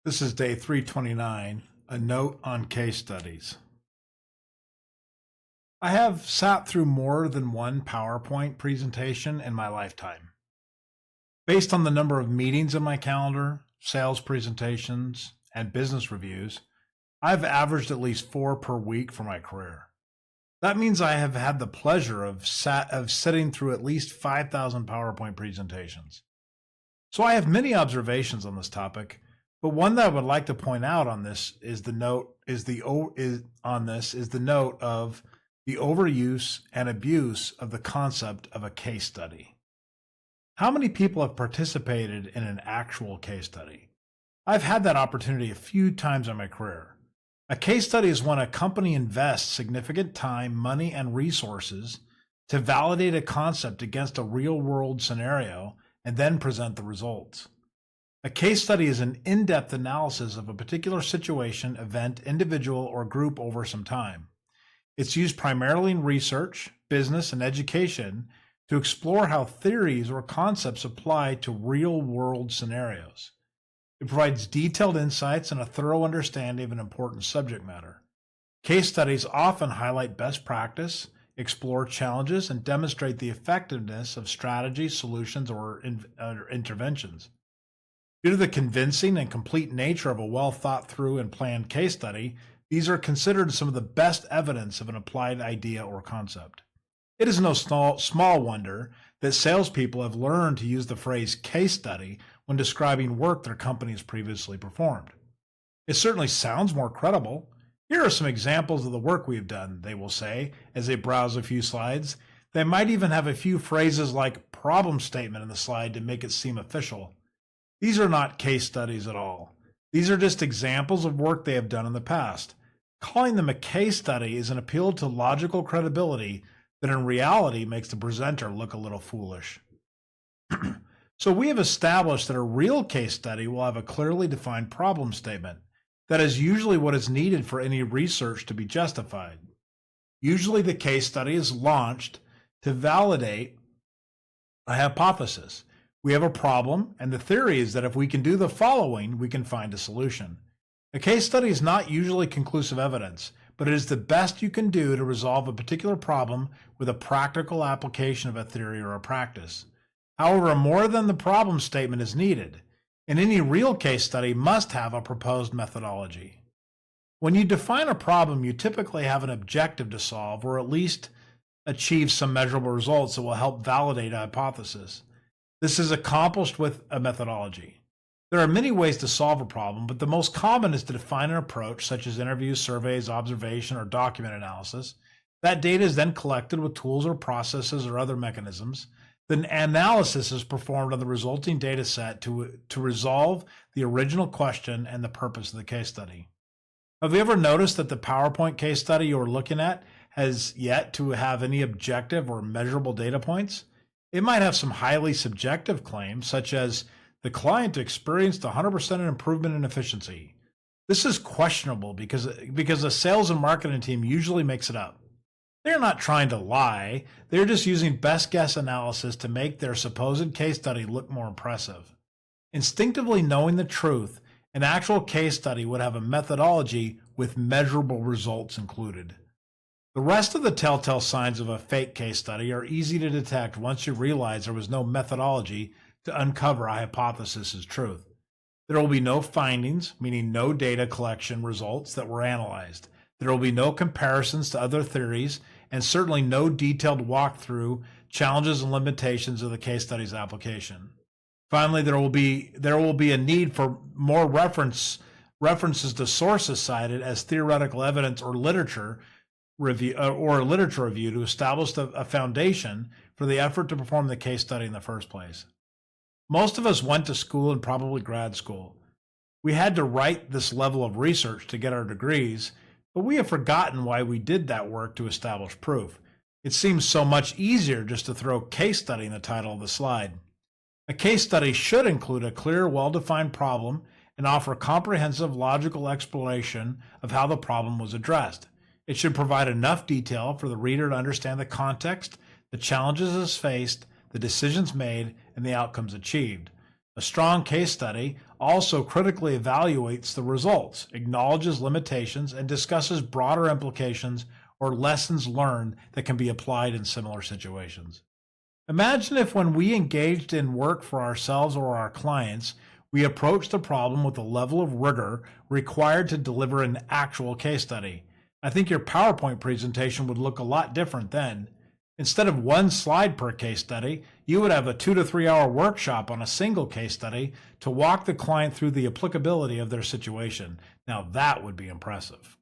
This is day 329, a note on case studies. I have sat through more than one PowerPoint presentation in my lifetime. Based on the number of meetings in my calendar, sales presentations, and business reviews, I've averaged at least 4 per week for my career. That means I have had the pleasure of sitting through at least 5,000 PowerPoint presentations. So I have many observations on this topic, but one that I would like to point out on this is the note of the overuse and abuse of the concept of a case study. How many people have participated in an actual case study? I've had that opportunity a few times in my career. A case study is when a company invests significant time, money, and resources to validate a concept against a real-world scenario and then present the results. A case study is an in-depth analysis of a particular situation, event, individual, or group over some time. It's used primarily in research, business, and education to explore how theories or concepts apply to real-world scenarios. It provides detailed insights and a thorough understanding of an important subject matter. Case studies often highlight best practice, explore challenges, and demonstrate the effectiveness of strategies, solutions, or interventions. Due to the convincing and complete nature of a well-thought-through and planned case study, these are considered some of the best evidence of an applied idea or concept. It is no small wonder that salespeople have learned to use the phrase case study when describing work their company has previously performed. It certainly sounds more credible. Here are some examples of the work we have done, they will say, as they browse a few slides. They might even have a few phrases like problem statement in the slide to make it seem official. These are not case studies at all. These are just examples of work they have done in the past. Calling them a case study is an appeal to logical credibility that in reality makes the presenter look a little foolish. So we have established that a real case study will have a clearly defined problem statement. That is usually what is needed for any research to be justified. Usually the case study is launched to validate a hypothesis. We have a problem, and the theory is that if we can do the following, we can find a solution. A case study is not usually conclusive evidence, but it is the best you can do to resolve a particular problem with a practical application of a theory or a practice. However, more than the problem statement is needed, and any real case study must have a proposed methodology. When you define a problem, you typically have an objective to solve, or at least achieve some measurable results that will help validate a hypothesis. This is accomplished with a methodology. There are many ways to solve a problem, but the most common is to define an approach such as interviews, surveys, observation, or document analysis. That data is then collected with tools or processes or other mechanisms. The analysis is performed on the resulting data set to resolve the original question and the purpose of the case study. Have you ever noticed that the PowerPoint case study you're looking at has yet to have any objective or measurable data points? It might have some highly subjective claims, such as the client experienced 100% improvement in efficiency. This is questionable because the sales and marketing team usually makes it up. They're not trying to lie. They're just using best guess analysis to make their supposed case study look more impressive. Instinctively knowing the truth, an actual case study would have a methodology with measurable results included. The rest of the telltale signs of a fake case study are easy to detect once you realize there was no methodology to uncover a hypothesis as truth. There will be no findings, meaning no data collection results that were analyzed. There will be no comparisons to other theories, and certainly no detailed walkthrough, challenges and limitations of the case study's application. Finally, there will be a need for more references to sources cited as theoretical evidence or literature review to establish a foundation for the effort to perform the case study in the first place. Most of us went to school and probably grad school. We had to write this level of research to get our degrees, but we have forgotten why we did that work to establish proof. It seems so much easier just to throw case study in the title of the slide. A case study should include a clear, well-defined problem and offer a comprehensive, logical explanation of how the problem was addressed. It should provide enough detail for the reader to understand the context, the challenges faced, the decisions made, and the outcomes achieved. A strong case study also critically evaluates the results, acknowledges limitations, and discusses broader implications or lessons learned that can be applied in similar situations. Imagine if when we engaged in work for ourselves or our clients, we approached the problem with the level of rigor required to deliver an actual case study. I think your PowerPoint presentation would look a lot different then. Instead of one slide per case study, you would have a 2 to 3 hour workshop on a single case study to walk the client through the applicability of their situation. Now that would be impressive.